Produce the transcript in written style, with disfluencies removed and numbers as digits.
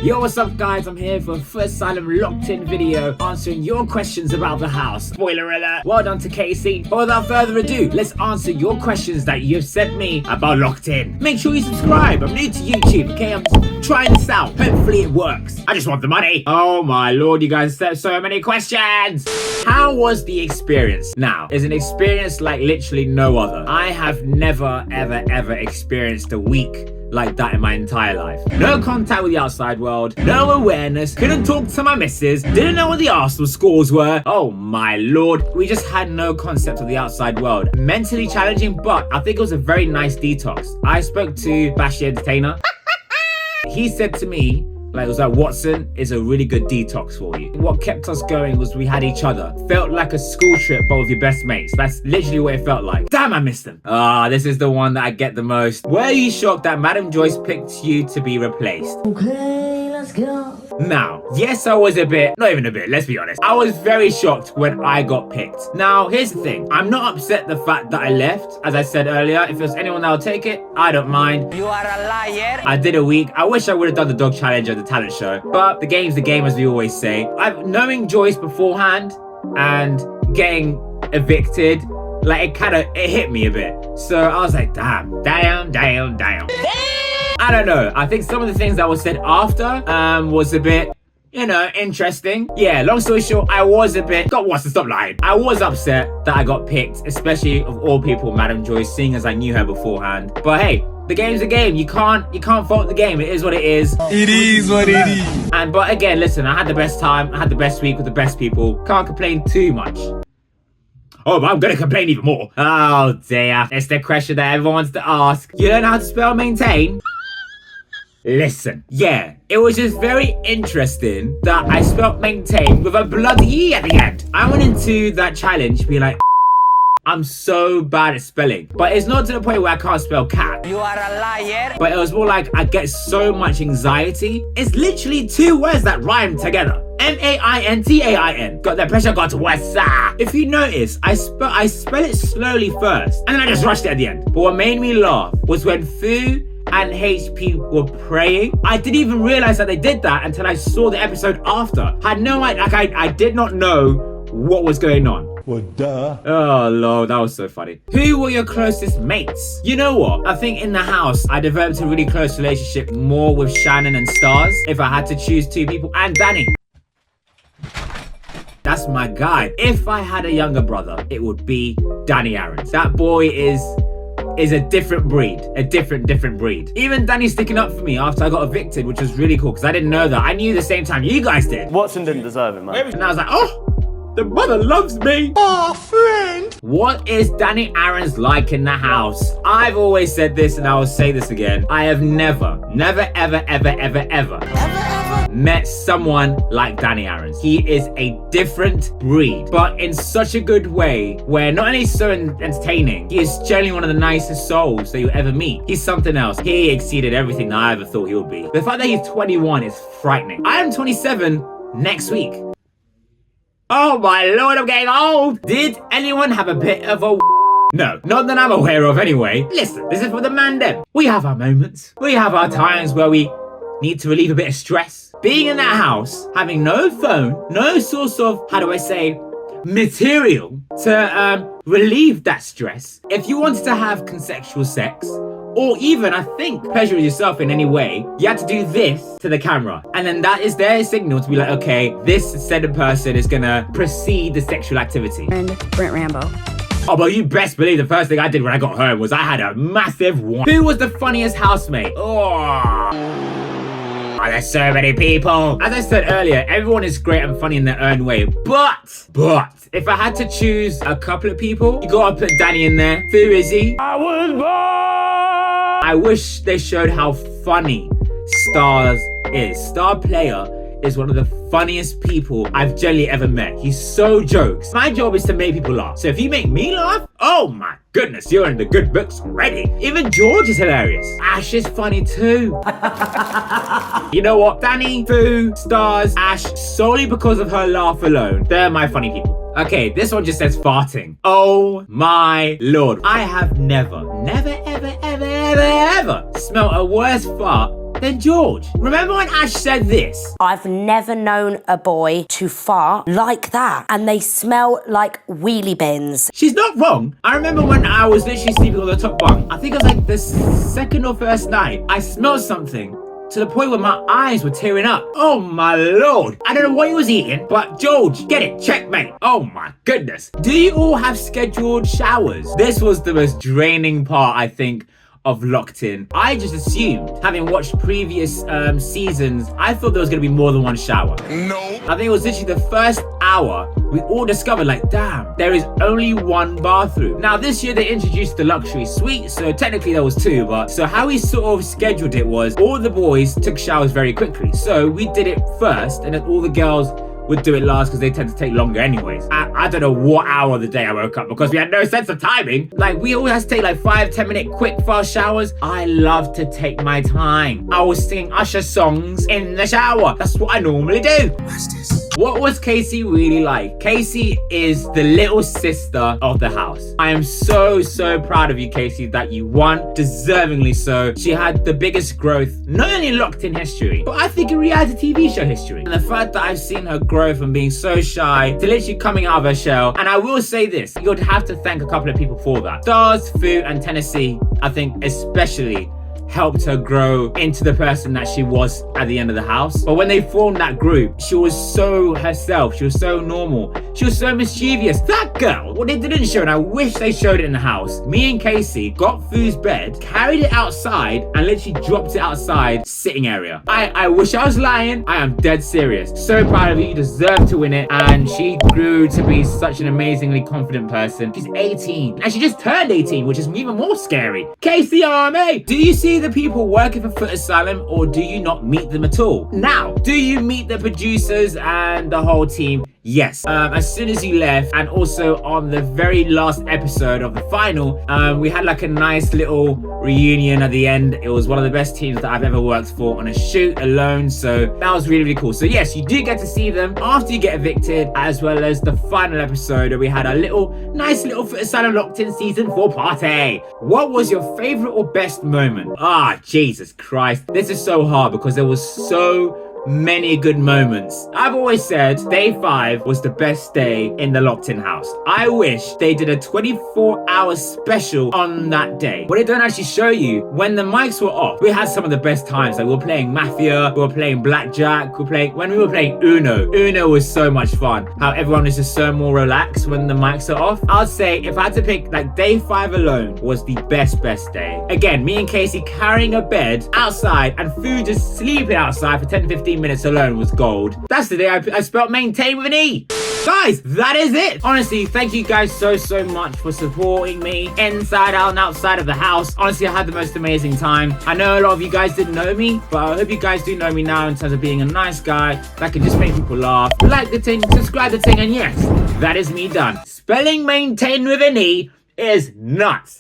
Yo, what's up guys? I'm here for a Footasylum locked in video answering your questions about the house. Spoiler alert. Well done to Kaci. But without further ado, let's answer your questions that you've sent me about locked in. Make sure you subscribe. I'm new to YouTube, okay? I'm just trying this out. Hopefully it works. I just want the money. Oh my lord, you guys sent so many questions. How was the experience? Now, it's an experience like literally no other. I have never ever experienced a week like that in my entire life. No contact with the outside world, no awareness, couldn't talk to my missus, didn't know what the Arsenal scores were. Oh my lord, we just had no concept of the outside world. Mentally challenging, but I think it was a very nice detox. I spoke to Kaci Entertainer. He said to me, it was like, Watson is a really good detox for you. What kept us going was we had each other. Felt like a school trip, but with your best mates. That's literally what it felt like. Damn, I missed them. This is the one that I get the most. Were you shocked that Madame Joyce picked you to be replaced? Okay, let's go. Now, yes, I was a bit, not even a bit, let's be honest. I was very shocked when I got picked. Now, here's the thing. I'm not upset the fact that I left. As I said earlier, if there's anyone that will take it, I don't mind. You are a liar. I did a week. I wish I would have done the dog challenge or the talent show, but the game's the game, as we always say. Knowing Joyce beforehand and getting evicted, like it hit me a bit. So I was like, damn. I don't know. I think some of the things that was said after was a bit, interesting. Yeah, long story short, I was a bit, stop lying. I was upset that I got picked, especially of all people, Madame Joyce, seeing as I knew her beforehand. But hey, the game's a game. You can't fault the game. It is what it is. It is what it is. But again, listen, I had the best time. I had the best week with the best people. Can't complain too much. Oh, but I'm gonna complain even more. Oh dear. It's the question that everyone wants to ask. You don't know how to spell maintain? Listen, yeah, it was just very interesting that I spelled maintain with a bloody E at the end. I went into that challenge being like, I'm so bad at spelling. But it's not to the point where I can't spell cat. You are a liar. But it was more like I get so much anxiety. It's literally two words that rhyme together. M-A-I-N-T-A-I-N. Got that pressure got to West. If you notice, I spell it slowly first, and then I just rushed it at the end. But what made me laugh was when Fu and HP were praying. I didn't even realize that they did that until I saw the episode after. Had no idea, I did not know what was going on. Well, duh. Oh lord, that was so funny. Who were your closest mates? You know what? I think in the house, I developed a really close relationship more with Shannon and Stars, if I had to choose two people, and Danny. That's my guy. If I had a younger brother, it would be Danny Aarons. That boy is a different breed, a different breed. Even Danny sticking up for me after I got evicted, which was really cool, because I didn't know that. I knew the same time you guys did. Watson didn't deserve it, man. And I was like, oh, the mother loves me. Oh, friend. What is Danny Aarons like in the house? I've always said this, and I will say this again. I have never ever met someone like Danny Aarons. He is a different breed, but in such a good way, where not only is he so entertaining, he is generally one of the nicest souls that you'll ever meet. He's something else. He exceeded everything that I ever thought he would be. The fact that he's 21 is frightening. I am 27 next week. Oh my lord, I'm getting old. Did anyone have a bit of a No, not that I'm aware of anyway. Listen, this is for the man them. We have our moments. We have our times where we need to relieve a bit of stress. Being in that house, having no phone, no source of, how do I say, material to relieve that stress. If you wanted to have consensual sex, or even, I think, pleasure yourself in any way, you have to do this to the camera. And then that is their signal to be like, okay, this said person is gonna proceed the sexual activity. And Brent Rambo. Oh, but you best believe the first thing I did when I got home was I had a massive one. Who was the funniest housemate? Oh, there's so many people. As I said earlier, everyone is great and funny in their own way. But, if I had to choose a couple of people, you gotta put Danny in there. Who is he? I was born. I wish they showed how funny Stars is. Star Player is one of the funniest people I've generally ever met. He's so jokes. My job is to make people laugh. So if you make me laugh, oh my goodness, you're in the good books already. Even George is hilarious. Ash is funny too. You know what? Danny, Fu, Stars, Ash, solely because of her laugh alone, they're my funny people. Okay, this one just says farting. Oh my lord. I have never smelled a worse fart than George. Remember when Ash said this? I've never known a boy to fart like that, and they smell like wheelie bins. She's not wrong. I remember when I was literally sleeping on the top bunk. I think it was like the second or first night. I smelled something to the point where my eyes were tearing up. Oh my lord. I don't know what he was eating, but George, get it, checkmate. Oh my goodness. Do you all have scheduled showers? This was the most draining part, I think, of Locked In. I just assumed, having watched previous seasons, I thought there was going to be more than one shower. No. I think it was literally the first hour we all discovered, like, damn, there is only one bathroom. Now this year they introduced the luxury suite, so technically there was two, but so how we sort of scheduled it was all the boys took showers very quickly. So we did it first, and then all the girls would do it last because they tend to take longer anyways. I don't know what hour of the day I woke up because we had no sense of timing. Like, we always had to take like 5-10 minute quick fast showers. I love to take my time. I was singing Usher songs in the shower. That's what I normally do. What's this? What was Kaci really like? Kaci is the little sister of the house. I am so proud of you, Kaci, that you won, deservingly so. She had the biggest growth, not only in Locked In history, but I think in reality TV show history. And the fact that I've seen her grow from being so shy to literally coming out of her shell. And I will say this, you'd have to thank a couple of people for that. Stars, Fu, and Tennessee, I think especially, helped her grow into the person that she was at the end of the house. But when they formed that group, she was so herself. She was so normal. She was so mischievous. That girl, what they didn't show, and I wish they showed it in the house, me and Kaci got Fu's bed, carried it outside, and literally dropped it outside sitting area. I wish I was lying. I am dead serious. So proud of you. You deserve to win it. And she grew to be such an amazingly confident person. She's 18. And she just turned 18, which is even more scary. Kaci Army, do you see the people working for Footasylum, or do you not meet them at all? Now, do you meet the producers and the whole team? Yes. As soon as you left, and also on the very last episode of the final, we had like a nice little reunion at the end. It was one of the best teams that I've ever worked for on a shoot alone, so that was really cool. So yes, you do get to see them after you get evicted, as well as the final episode where we had a nice little Footasylum Locked In season 4 party. What was your favorite or best moment? Jesus Christ, this is so hard because there was so many good moments. I've always said day 5 was the best day in the Locked In house. I wish they did a 24-hour special on that day. What they don't actually show you, when the mics were off, we had some of the best times. Like, we were playing Mafia, we were playing Blackjack, when we were playing Uno. Uno was so much fun. How everyone is just so more relaxed when the mics are off. I'd say if I had to pick, like, day 5 alone was the best day. Again, me and Kaci carrying a bed outside and Fu just sleeping outside for 10-15 minutes alone was gold. That's the day I spelled maintain with an E. Guys, that is it. Honestly, thank you guys so much for supporting me inside out and outside of the house. Honestly, I had the most amazing time. I know a lot of you guys didn't know me, but I hope you guys do know me now in terms of being a nice guy that can just make people laugh. Like the thing, subscribe the thing, and yes, that is me done. Spelling maintain with an E is nuts.